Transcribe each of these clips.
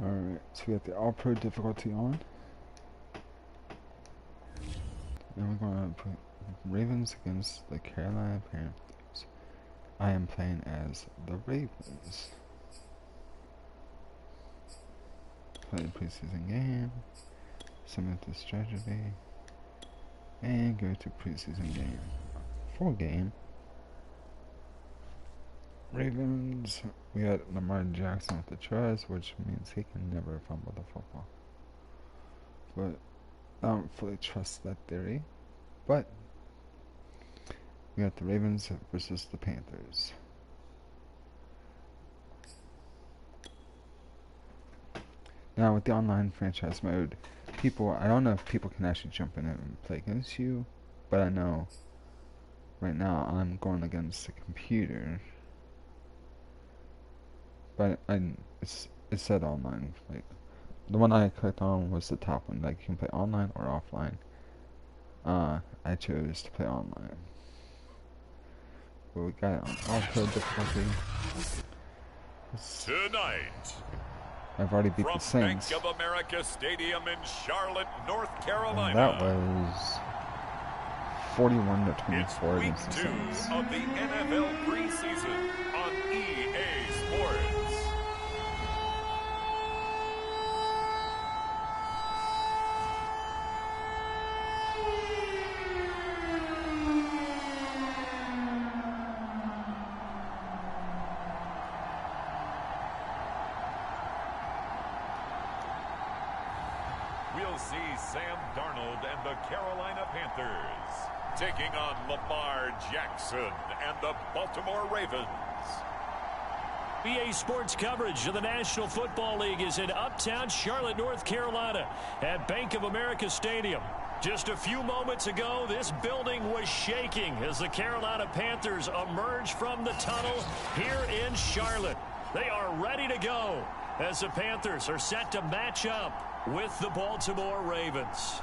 Alright, so we got the All-Pro difficulty on. Then we're going to put Ravens against the Carolina Panthers. I am playing as the Ravens. Play the preseason game. Submit the strategy. And go to preseason game. Full game. Ravens, we got Lamar Jackson with the trust, which means he can never fumble the football. But I don't fully trust that theory. But we got the Ravens versus the Panthers. Now with the online franchise mode, I don't know if people can actually jump in and play against you, but I know right now I'm going against the computer. But it said online. Like the one I clicked on was the top one. Like you can play online or offline. I chose to play online. But we got it on all-pro difficulty. Tonight, I've already beat the Saints. Bank of America Stadium in Charlotte, North Carolina. And that was 41-24 against the Saints. Saints. Of the NFL preseason on EA Sports. We'll see Sam Darnold and the Carolina Panthers taking on Lamar Jackson and the Baltimore Ravens. EA Sports coverage of the National Football League is in uptown Charlotte, North Carolina at Bank of America Stadium. Just a few moments ago, this building was shaking as the Carolina Panthers emerged from the tunnel here in Charlotte. They are ready to go as the Panthers are set to match up with the Baltimore Ravens.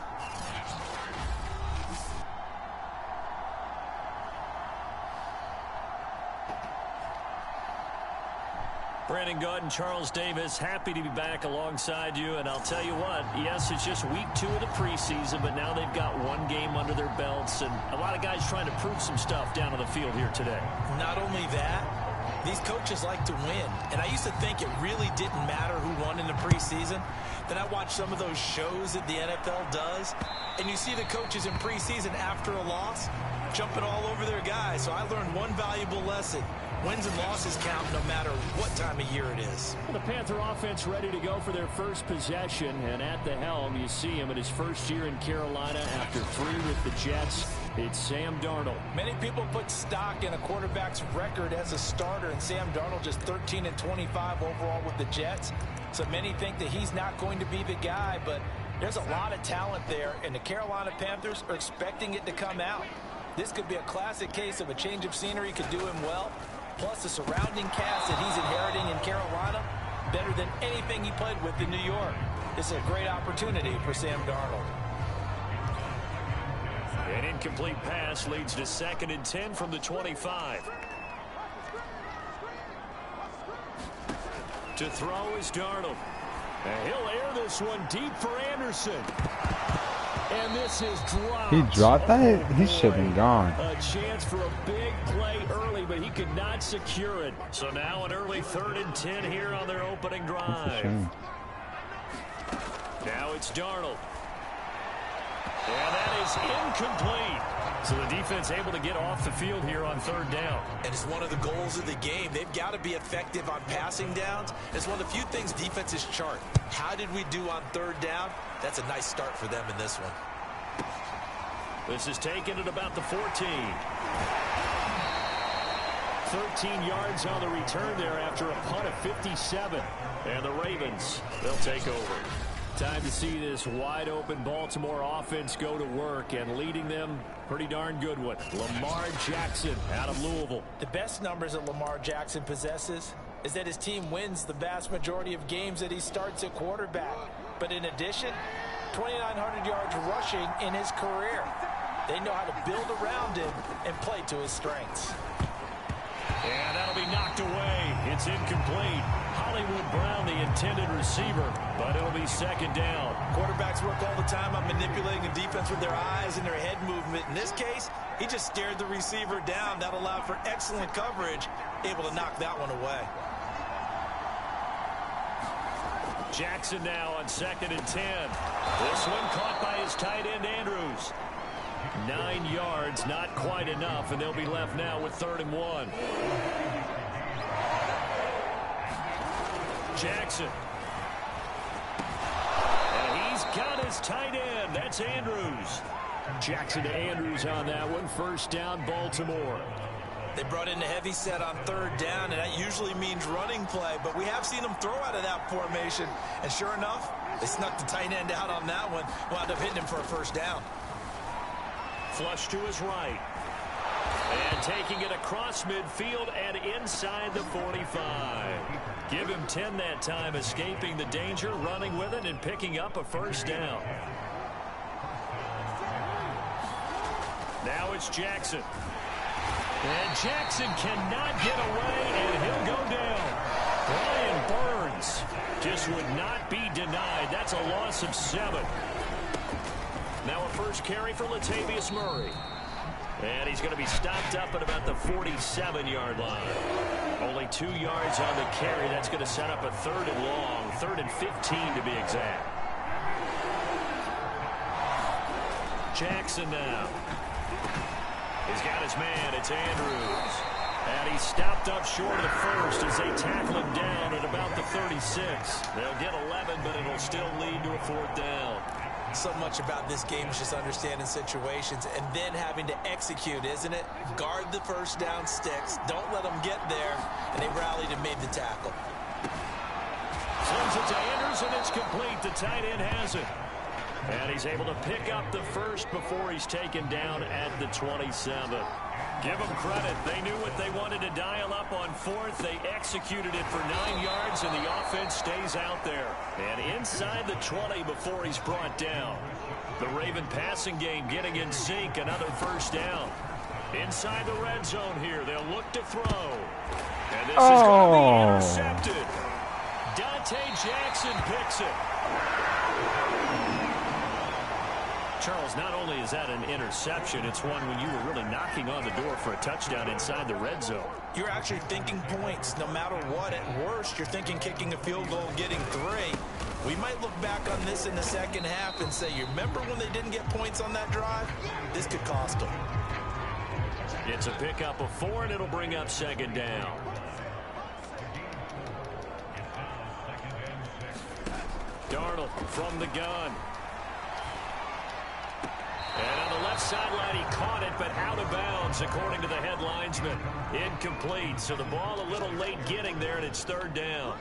Brandon Gaunt and Charles Davis, happy to be back alongside you. And I'll tell you what, yes, it's just week 2 of the preseason, but now they've got one game under their belts. And a lot of guys trying to prove some stuff down on the field here today. Not only that, these coaches like to win. And I used to think it really didn't matter who won in the preseason. Then I watched some of those shows that the NFL does, and you see the coaches in preseason after a loss jumping all over their guys. So I learned one valuable lesson. Wins and losses count no matter what time of year it is. Well, the Panther offense ready to go for their first possession, and at the helm you see him in his first year in Carolina after 3 with the Jets. It's Sam Darnold. Many people put stock in a quarterback's record as a starter, and Sam Darnold just 13-25 overall with the Jets. So many think that he's not going to be the guy, but there's a lot of talent there, and the Carolina Panthers are expecting it to come out. This could be a classic case of a change of scenery could do him well. Plus the surrounding cast that he's inheriting in Carolina, better than anything he played with in New York. This is a great opportunity for Sam Darnold. An incomplete pass leads to 2nd and 10 from the 25. To throw is Darnold. And he'll air this one deep for Anderson. And this is dropped. He dropped that? He should have been gone. A chance for a big play early, but he could not secure it. So now an early 3rd and 10 here on their opening drive. Now it's Darnold. And that is incomplete. So the defense able to get off the field here on 3rd down. And it's one of the goals of the game. They've got to be effective on passing downs. It's one of the few things defenses chart. How did we do on 3rd down? That's a nice start for them in this one. This is taken at about the 14. 13 yards on the return there after a punt of 57. And the Ravens, they'll take over. Time to see this wide-open Baltimore offense go to work, and leading them, pretty darn good one. Lamar Jackson out of Louisville. The best numbers that Lamar Jackson possesses is that his team wins the vast majority of games that he starts at quarterback. But in addition, 2,900 yards rushing in his career. They know how to build around him and play to his strengths. And that'll be knocked away. It's incomplete. Hollywood Brown, the intended receiver, but it'll be second down. Quarterbacks work all the time on manipulating the defense with their eyes and their head movement. In this case, he just stared the receiver down. That allowed for excellent coverage, able to knock that one away. Jackson now on 2nd and 10. This one caught by his tight end, Andrews. 9 yards, not quite enough, and they'll be left now with 3rd and 1. Jackson. And he's got his tight end. That's Andrews. Jackson to Andrews on that one. 1st down, Baltimore. They brought in a heavy set on 3rd down, and that usually means running play, but we have seen them throw out of that formation, and sure enough, they snuck the tight end out on that one, wound up hitting him for a 1st down. Flush to his right. And taking it across midfield and inside the 45. Give him 10 that time, escaping the danger, running with it, and picking up a 1st down. Now it's Jackson. And Jackson cannot get away, and he'll go down. Brian Burns just would not be denied. That's a loss of 7. Now a 1st carry for Latavius Murray. And he's going to be stopped up at about the 47-yard line. Only 2 yards on the carry. That's going to set up a 3rd and long, 3rd and 15 to be exact. Jackson now. He's got his man. It's Andrews. And he's stopped up short of the 1st as they tackle him down at about the 36. They'll get 11, but it'll still lead to a 4th down. So much about this game is just understanding situations and then having to execute, isn't it? Guard the 1st down sticks. Don't let them get there. And they rallied and made the tackle. Sends it to Andrews, and it's complete. The tight end has it. And he's able to pick up the 1st before he's taken down at the 27. Give them credit. They knew what they wanted to dial up on 4th. They executed it for 9 yards, and the offense stays out there. And inside the 20 before he's brought down. The Raven passing game getting in sync. Another 1st down. Inside the red zone here. They'll look to throw. And this is going to be intercepted. Dante Jackson picks it. Charles, not only is that an interception, it's one when you were really knocking on the door for a touchdown inside the red zone. You're actually thinking points no matter what. At worst, you're thinking kicking a field goal, getting 3. We might look back on this in the 2nd half and say, you remember when they didn't get points on that drive? This could cost them. It's a pickup of 4, and it'll bring up 2nd down. Darnold from the gun. And on the left sideline, he caught it, but out of bounds, according to the head linesman. Incomplete, so the ball a little late getting there, and it's 3rd down.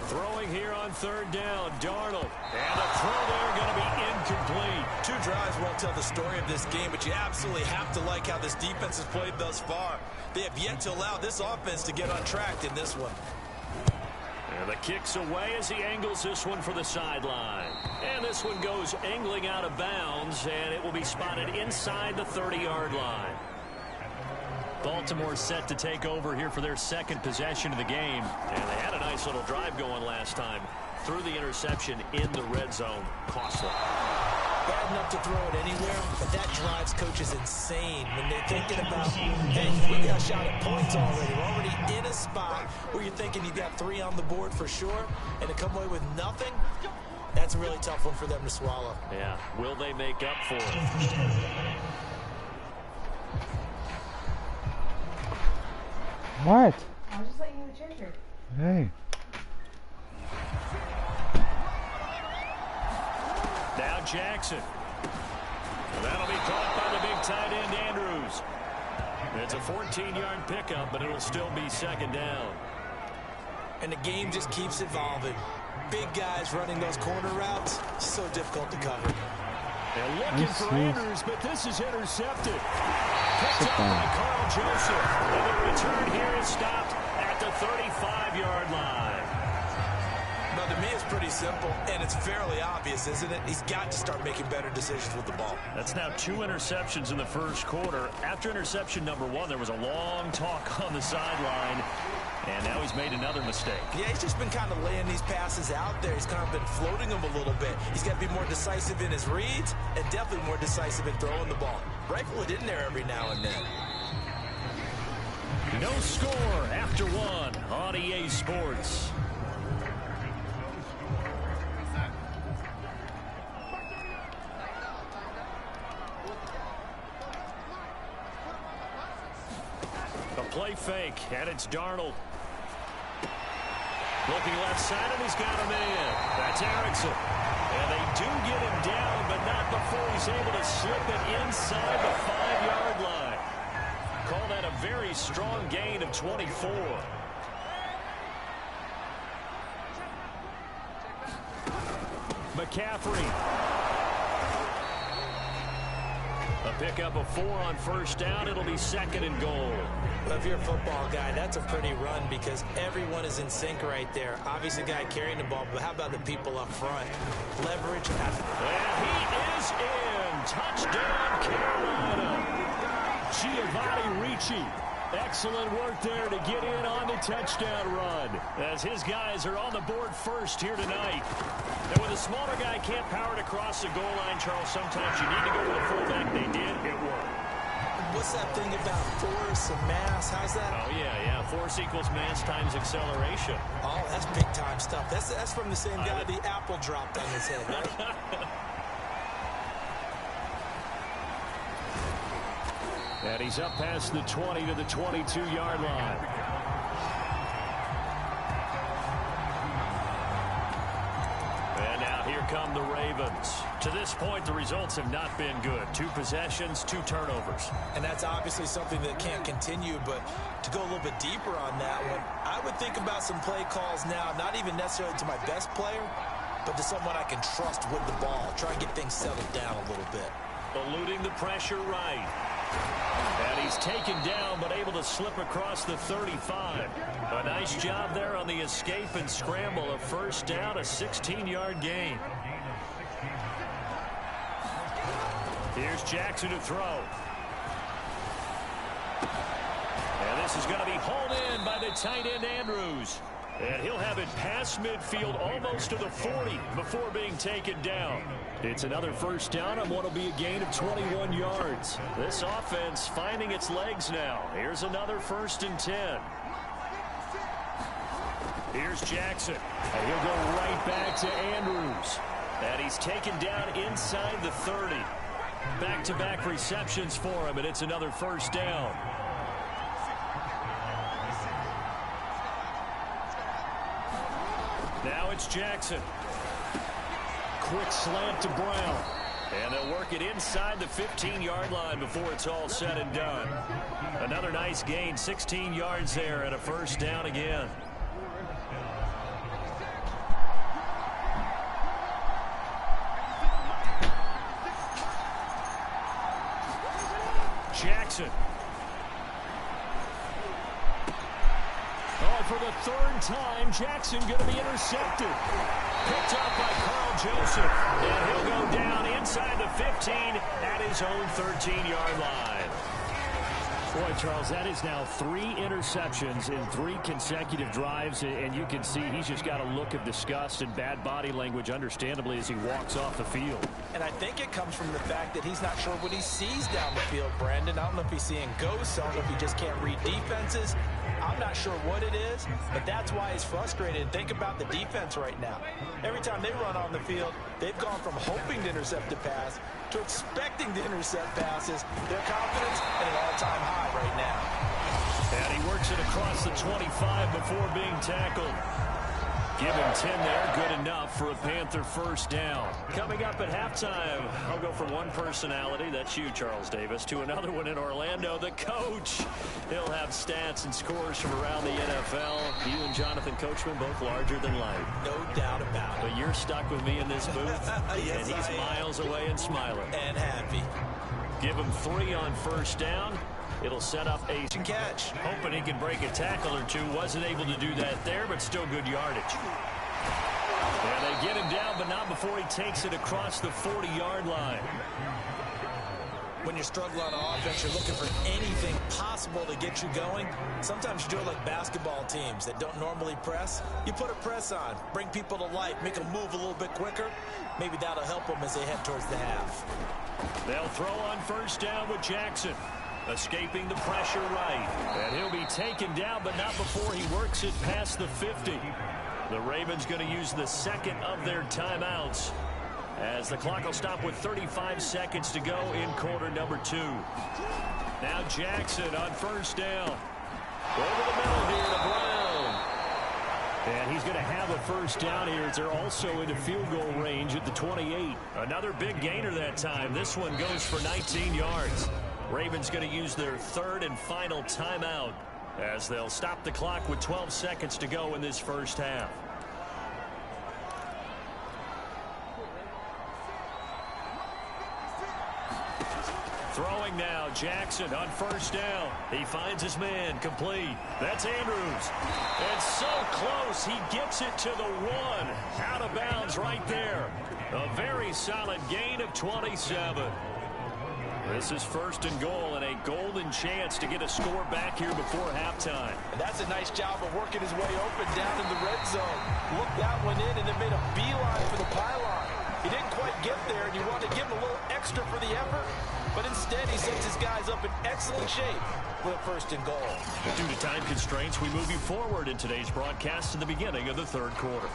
Throwing here on 3rd down, Darnold. And a throw there going to be incomplete. 2 drives won't tell the story of this game, but you absolutely have to like how this defense has played thus far. They have yet to allow this offense to get on track in this one. And the kick's away as he angles this one for the sideline. And this one goes angling out of bounds, and it will be spotted inside the 30-yard line. Baltimore set to take over here for their 2nd possession of the game. And they had a nice little drive going last time. Threw the interception in the red zone. Costly. Bad enough to throw it anywhere, but that drives coaches insane when they're thinking about, hey, we got a shot at points already. We're already in a spot where you're thinking you got 3 on the board for sure, and to come away with nothing, that's a really tough one for them to swallow. Yeah, will they make up for it? What? I was just letting you change her. Hey. Now Jackson. That'll be caught by the big tight end, Andrews. It's a 14-yard pickup, but it'll still be 2nd down. And the game just keeps evolving. Big guys running those corner routes, so difficult to cover. They're looking for Andrews, but this is intercepted. Picked up by Carl Joseph. And the return here is stopped at the 35-yard line. But to me, it's pretty simple, and it's fairly obvious, isn't it? He's got to start making better decisions with the ball. That's now 2 interceptions in the first quarter. After interception number 1, there was a long talk on the sideline, and now he's made another mistake. Yeah, he's just been kind of laying these passes out there. He's kind of been floating them a little bit. He's got to be more decisive in his reads and definitely more decisive in throwing the ball. Rifle it in there every now and then. No score after 1 on EA Sports. A play fake, and it's Darnold. Looking left side, and he's got him in. That's Erickson. And they do get him down, but not before he's able to slip it inside the 5-yard line. Call that a very strong gain of 24. McCaffrey. A pickup of 4 on first down. It'll be 2nd and goal. Well, if you're a football guy, that's a pretty run because everyone is in sync right there. Obviously, the guy carrying the ball, but how about the people up front? Leverage. And he is in. Touchdown, Carolina. Giovanni Ricci. Excellent work there to get in on the touchdown run as his guys are on the board first here tonight. And when the smaller guy can't power it across the goal line, Charles, sometimes you need to go to the fullback. They did. It worked. What's that thing about force and mass? How's that? Oh, yeah. Force equals mass times acceleration. Oh, that's big-time stuff. That's from the same guy the apple dropped on his head, right? And he's up past the 20 to the 22-yard line. And now here come the Ravens. To this point, the results have not been good. 2 possessions, 2 turnovers. And that's obviously something that can't continue, but to go a little bit deeper on that one, I would think about some play calls now, not even necessarily to my best player, but to someone I can trust with the ball. Try and get things settled down a little bit. Eluding the pressure right. And he's taken down, but able to slip across the 35. A nice job there on the escape and scramble. A first down, a 16-yard gain. Here's Jackson to throw. And this is going to be hauled in by the tight end, Andrews. And he'll have it past midfield almost to the 40 before being taken down. It's another first down on what will be a gain of 21 yards. This offense finding its legs now. Here's another 1st and 10. Here's Jackson. And he'll go right back to Andrews. And he's taken down inside the 30. Back-to-back receptions for him, and it's another first down. Now it's Jackson. Quick slant to Brown. And they'll work it inside the 15-yard line before it's all said and done. Another nice gain, 16 yards there, and a first down again. Jackson. Oh, for the 3rd time, Jackson going to be intercepted. Picked up by Carl Joseph. And he'll go down inside the 15 at his own 13-yard line. Boy, Charles, that is now 3 interceptions in 3 consecutive drives, and you can see he's just got a look of disgust and bad body language, understandably, as he walks off the field. And I think it comes from the fact that he's not sure what he sees down the field, Brandon. I don't know if he's seeing ghosts. I don't know if he just can't read defenses. I'm not sure what it is, but that's why he's frustrated. And think about the defense right now. Every time they run on the field, they've gone from hoping to intercept a pass to expecting to intercept passes. Their confidence at an all-time high right now. And he works it across the 25 before being tackled. Give him 10 there, good enough for a Panther first down. Coming up at halftime, I'll go from one personality, that's you, Charles Davis, to another one in Orlando, the coach. He'll have stats and scores from around the NFL. You and Jonathan Coachman, both larger than life. No doubt about it. But you're stuck with me in this booth, yes, and he's miles away and smiling. And happy. Give him 3 on first down. It'll set up a catch. Hoping he can break a tackle or two. Wasn't able to do that there, but still good yardage. And they get him down, but not before he takes it across the 40-yard line. When you struggle on offense, you're looking for anything possible to get you going. Sometimes you do it like basketball teams that don't normally press. You put a press on, bring people to life, make them move a little bit quicker. Maybe that'll help them as they head towards the half. They'll throw on first down with Jackson. Escaping the pressure right. And he'll be taken down, but not before he works it past the 50. The Ravens going to use the second of their timeouts, as the clock will stop with 35 seconds to go in quarter number 2. Now Jackson on first down. Over the middle here to Brown. And he's going to have a first down here as they're also into field goal range at the 28. Another big gainer that time. This one goes for 19 yards. Ravens going to use their third and final timeout as they'll stop the clock with 12 seconds to go in this first half. Throwing now, Jackson on first down. He finds his man, complete. That's Andrews. And so close, he gets it to the 1. Out of bounds right there. A very solid gain of 27. This is first and goal, and a golden chance to get a score back here before halftime. And that's a nice job of working his way open down in the red zone. Looked that one in and then made a beeline for the pylon. He didn't quite get there, and you wanted to give him a little extra for the effort. But instead, he sets his guys up in excellent shape with a first and goal. Due to time constraints, we move you forward in today's broadcast to the beginning of the third quarter.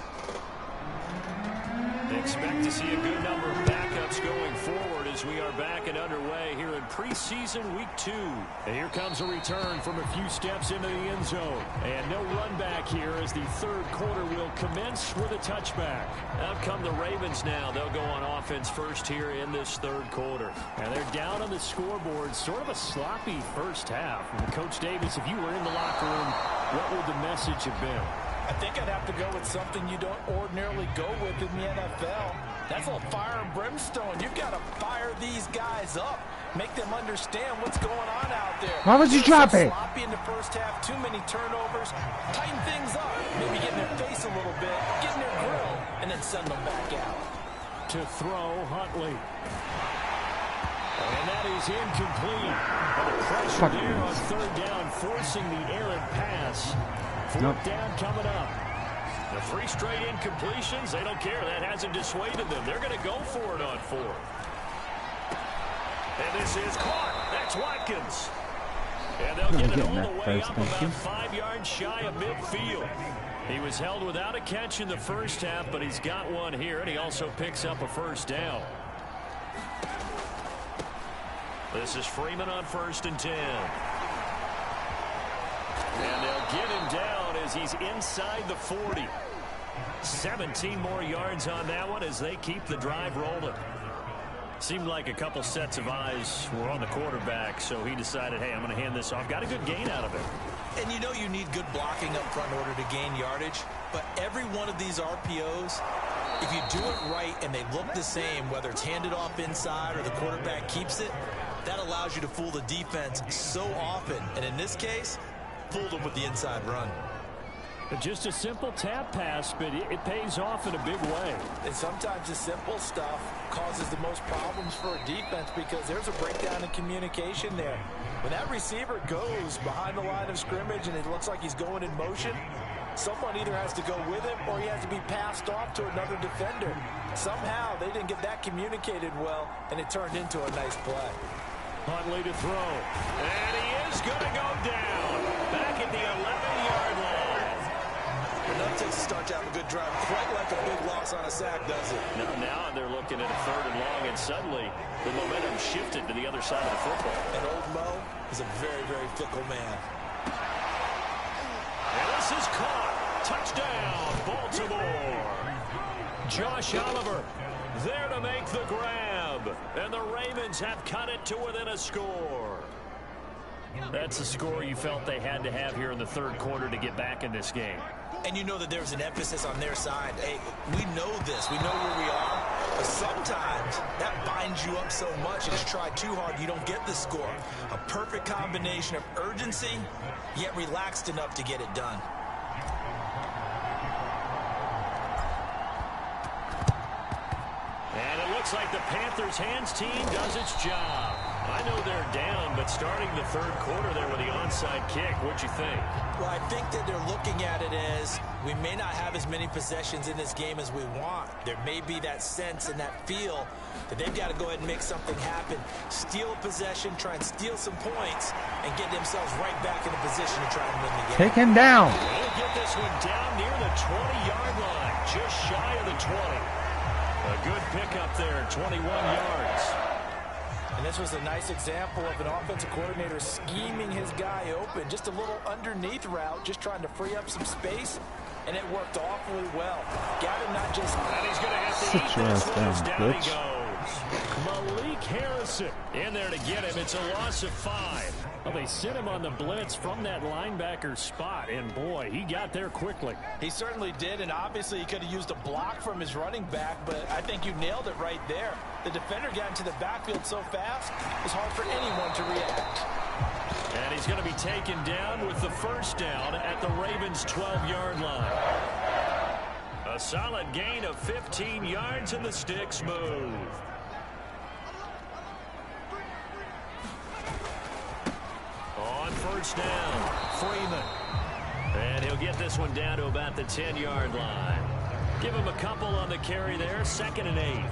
Expect to see a good number of backups going forward as we are back and underway here in preseason week 2. And here comes a return from a few steps into the end zone. And no run back here as the third quarter will commence with a touchback. Out come the Ravens now. They'll go on offense first here in this third quarter. And they're down on the scoreboard. Sort of a sloppy first half. And Coach Davis, if you were in the locker room, what would the message have been? I think I'd have to go with something you don't ordinarily go with in the NFL. That's a little fire and brimstone. You've got to fire these guys up. Make them understand what's going on out there. Why would you drop it? Sloppy in the first half, too many turnovers. Tighten things up. Maybe get in their face a little bit, get in their grill, and then send them back out. To throw, Huntley. And that is incomplete. The pressure there on third down, forcing the errant pass. Fourth down coming up. The 3 straight incompletions, they don't care. That hasn't dissuaded them. They're going to go for it on 4th. And this is caught. That's Watkins. And they'll get it all the way up about 5 yards shy of midfield. He was held without a catch in the first half, but he's got one here, and he also picks up a first down. This is Freeman on 1st and 10. And they'll get him down as he's inside the 40. 17 more yards on that one as they keep the drive rolling. Seemed like a couple sets of eyes were on the quarterback, so he decided, hey, I'm going to hand this off. Got a good gain out of it. And you know you need good blocking up front in order to gain yardage. But every one of these RPOs, if you do it right and they look the same, whether it's handed off inside or the quarterback keeps it, that allows you to fool the defense so often. And in this case, fooled them with the inside run. Just a simple tap pass, but it pays off in a big way. And sometimes the simple stuff causes the most problems for a defense because there's a breakdown in communication there. When that receiver goes behind the line of scrimmage and it looks like he's going in motion, someone either has to go with him or he has to be passed off to another defender. Somehow they didn't get that communicated well, and it turned into a nice play. Huntley to throw. And he is going to go down. Back at the 11-yard line. Enough takes to start to have a good drive. Quite like a big loss on a sack, does it? Now they're looking at a 3rd and long, and suddenly the momentum shifted to the other side of the football. And old Mo is a very, very fickle man. And this is caught. Touchdown, Baltimore. Josh Oliver there to make the grab. And the Ravens have cut it to within a score. That's a score you felt they had to have here in the third quarter to get back in this game. And you know that there's an emphasis on their side. Hey, we know this. We know where we are. But sometimes that binds you up so much and you try too hard, you don't get the score. A perfect combination of urgency, yet relaxed enough to get it done. And it looks like the Panthers' hands team does its job. I know they're down, but starting the third quarter there with the onside kick, what'd you think? Well, I think that they're looking at it as we may not have as many possessions in this game as we want. There may be that sense and that feel that they've got to go ahead and make something happen, steal a possession, try and steal some points, and get themselves right back in a position to try and win the game. Take him down. We'll get this one down near the 20-yard line, just shy of the 20. A good pickup there, 21 yards. And this was a nice example of an offensive coordinator scheming his guy open. Just a little underneath route, just trying to free up some space, and it worked awfully well. Got him not just... And he's going to have to Sit eat your this ass one as down, down he bitch. goes. Malik Harrison in there to get him. It's a loss of 5. Well, they sent him on the blitz from that linebacker spot, and boy, he got there quickly. He certainly did, and obviously he could have used a block from his running back, but I think you nailed it right there. The defender got into the backfield so fast, it was hard for anyone to react. And he's going to be taken down with the first down at the Ravens' 12-yard line. A solid gain of 15 yards, and the sticks move. On first down, Freeman. And he'll get this one down to about the 10-yard line. Give him a couple on the carry there, 2nd and 8.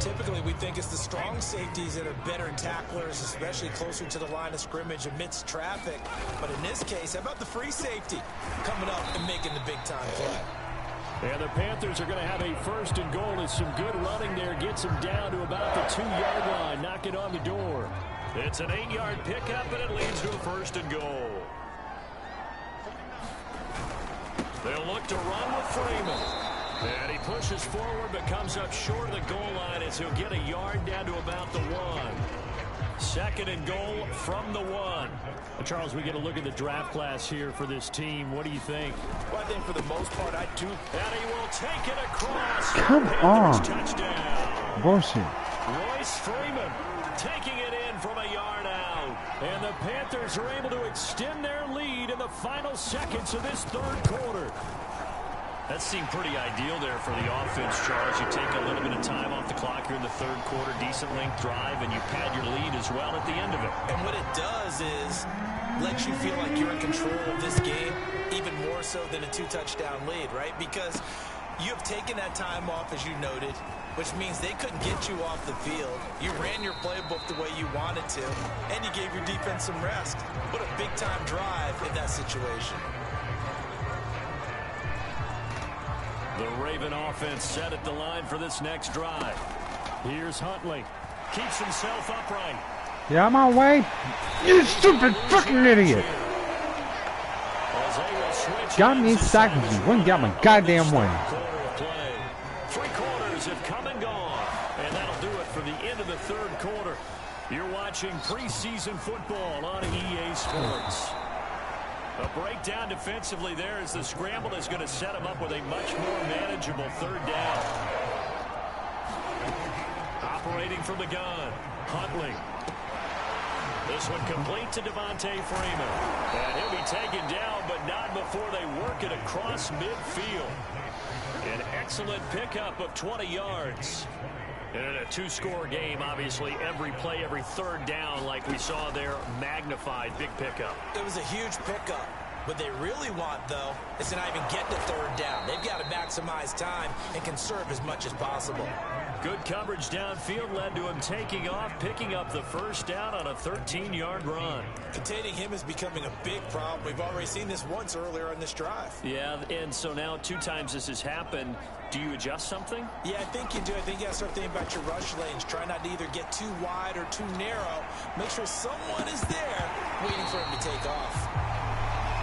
Typically, we think it's the strong safeties that are better tacklers, especially closer to the line of scrimmage amidst traffic. But in this case, how about the free safety coming up and making the big-time play? And the Panthers are going to have a 1st and goal as some good running there gets him down to about the 2-yard line, knock it on the door. It's an 8-yard pickup, and it leads to a 1st and goal. They'll look to run with Freeman. And he pushes forward but comes up short of the goal line as he'll get a yard down to about the 1. 2nd and goal from the 1. Well, Charles, we get a look at the draft class here for this team. What do you think? Well, I think for the most part, I do. And he will take it across. Come on. Touchdown. Bullshit. Royce Freeman taking it in from a yard out. And the Panthers are able to extend their lead in the final seconds of this third quarter. That seemed pretty ideal there for the offense, Charles. You take a little bit of time off the clock here in the third quarter, decent length drive, and you pad your lead as well at the end of it. And what it does is let you feel like you're in control of this game, even more so than a 2-touchdown lead, right? Because you have taken that time off, as you noted, which means they couldn't get you off the field. You ran your playbook the way you wanted to, and you gave your defense some rest. What a big-time drive in that situation. The Raven offense set at the line for this next drive. Here's Huntley. Keeps himself upright. Yeah, I'm on way. You stupid fucking idiot. Got me seconds. You wouldn't get my goddamn way. 3 quarters have come and gone. And that'll do it for the end of the third quarter. You're watching preseason football on EA Sports. A breakdown defensively there as the scramble is going to set him up with a much more manageable third down. Operating from the gun, Huntley. This one complete to Devontae Freeman. And he'll be taken down, but not before they work it across midfield. An excellent pickup of 20 yards. And in a 2-score game, obviously, every play, every third down, like we saw there, magnified. Big pickup. It was a huge pickup. What they really want, though, is to not even get to third down. They've got to maximize time and conserve as much as possible. Good coverage downfield led to him taking off, picking up the first down on a 13-yard run. Containing him is becoming a big problem. We've already seen this once earlier on this drive. Yeah, and so now 2 times this has happened. Do you adjust something? Yeah, I think you do. I think you got to start thinking about your rush lanes. Try not to either get too wide or too narrow. Make sure someone is there waiting for him to take off.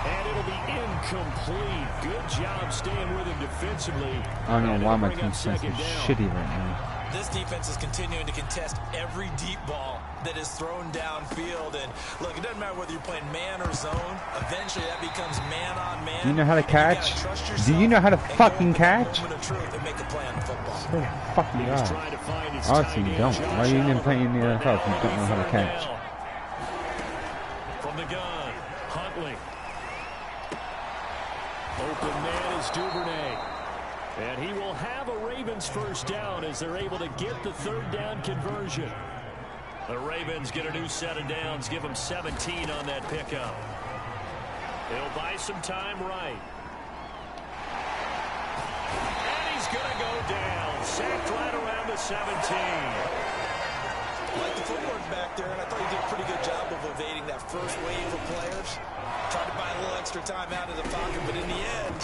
And it'll be incomplete. Good job staying with him defensively. I don't know why my defense is shitty right now. This defense is continuing to contest every deep ball that is thrown downfield. And look, it doesn't matter whether you're playing man or zone. Eventually, that becomes man on man. Do you know how to catch? Do you know how to fucking catch? Fucking God. Honestly, you don't. Why are you even playing in the NFL if you don't know how to catch? From the gun, Huntley. Open man is Duvernay. And he will have a Ravens first down as they're able to get the third down conversion. The Ravens get a new set of downs, give them 17 on that pickup. He'll buy some time right. And he's going to go down. Sacked right around the 17. Like the footwork back there, and I thought he did a pretty good job of evading that first wave of players. Tried to buy a little extra time out of the pocket, but in the end,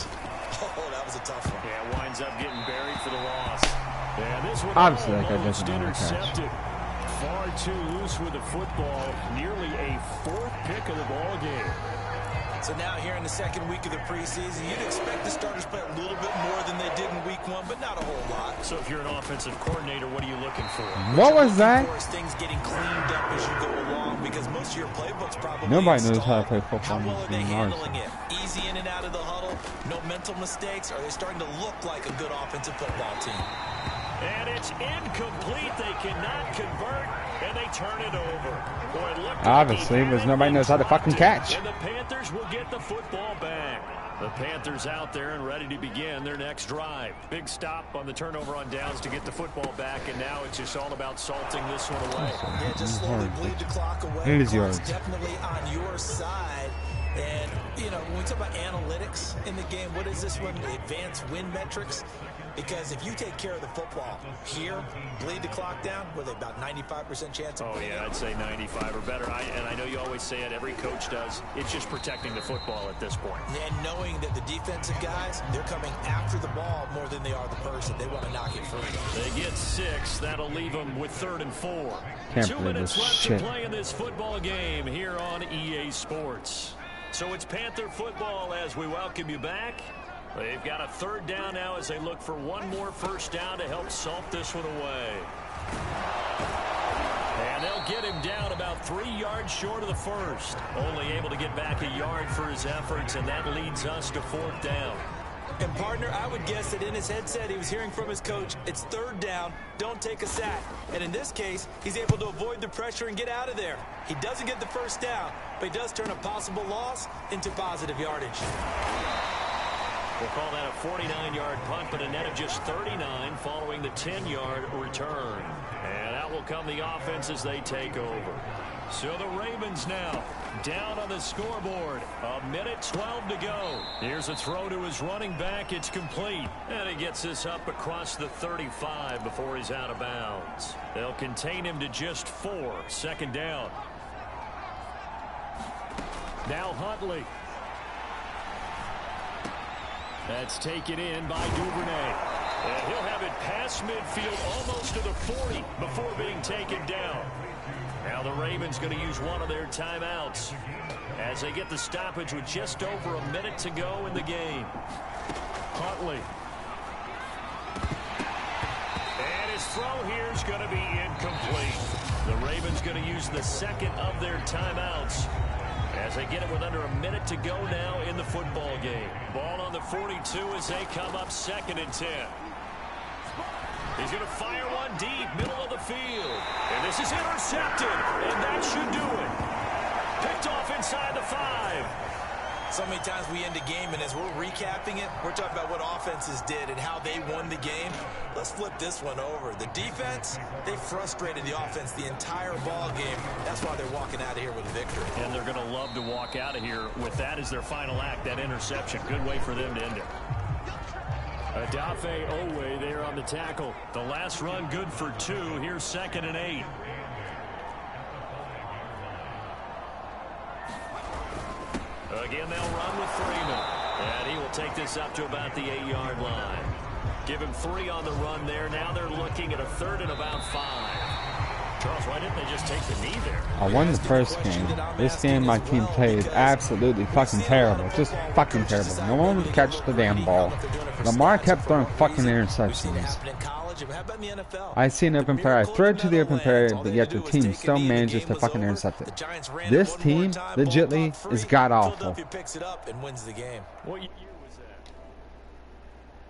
oh, that was a tough one. Yeah, winds up getting buried for the loss. Yeah, this one obviously that guy almost doesn't want to catch. intercepted. Far too loose with the football. Nearly a fourth pick of the ball game. So now here in the second week of the preseason, you'd expect the starters to play a little bit more than they did in week 1, but not a whole lot. So if you're an offensive coordinator, what are you looking for? What was that? Things getting cleaned up as you go along, because most of your playbooks probably Nobody knows installed. how to play football. How well are they in handling it? Easy in and out of the huddle, no mental mistakes. Are they starting to look like a good offensive football team? And it's incomplete. They cannot convert, and they turn it over. Boy, it looked Obviously, like because nobody knows how to fucking catch. And the Panthers will get the football back. The Panthers out there and ready to begin their next drive. Big stop on the turnover on downs to get the football back, and now it's just all about salting this one away. Yeah, just slowly bleed the clock away. It is yours. Definitely on your side. And, you know, when we talk about analytics in the game, what is this one? Advanced win metrics? Because if you take care of the football here, bleed the clock down, with about 95% chance of yeah, I'd say 95 or better. And I know you always say it, every coach does. It's just protecting the football at this point. And knowing that the defensive guys, they're coming after the ball more than they are the person. They want to knock it free. They get 6. That'll leave them with 3rd and 4. Can't 2 believe minutes this left shit. to play in this football game here on EA Sports. So it's Panther football as we welcome you back. They've got a 3rd down now as they look for one more first down to help salt this one away. And they'll get him down about 3 yards short of the first. Only able to get back a yard for his efforts, and that leads us to 4th down. And, partner, I would guess that in his headset he was hearing from his coach, it's 3rd down, don't take a sack. And in this case, he's able to avoid the pressure and get out of there. He doesn't get the first down, but he does turn a possible loss into positive yardage. We'll call that a 49-yard punt, but a net of just 39 following the 10-yard return. And out will come the offense as they take over. So the Ravens now down on the scoreboard. 1:12 to go. Here's a throw to his running back. It's complete. And he gets this up across the 35 before he's out of bounds. They'll contain him to just 4. 2nd down. Now Huntley. That's taken in by Duvernay. And he'll have it past midfield almost to the 40 before being taken down. Now the Ravens going to use one of their timeouts as they get the stoppage with just over a minute to go in the game. Huntley. And his throw here is going to be incomplete. The Ravens going to use the 2nd of their timeouts as they get it with under a minute to go now in the football game. Ball on the 42 as they come up 2nd and 10. He's going to fire one deep, middle of the field. And this is intercepted, and that should do it. Picked off inside the 5. So many times we end a game, and as we're recapping it, we're talking about what offenses did and how they won the game. Let's flip this one over. The defense, they frustrated the offense the entire ball game. That's why they're walking out of here with a victory. And they're going to love to walk out of here with that as their final act, that interception. Good way for them to end it. Adafe Owe there on the tackle. The last run good for 2. Here's 2nd and 8. Again, they'll run with Freeman. And he will take this up to about the 8-yard line. Give him 3 on the run there. Now they're looking at a 3rd and about 5. Charles, why didn't they just take the knee there? I won the first game. This game my team played absolutely fucking terrible. Just fucking terrible. No one would catch the damn ball. Lamar kept throwing fucking interceptions. I see an open player. I throw it to the open player, but yet the team still manages to fucking intercept it. This team legitly is god awful. Picks it up and wins the game. Well,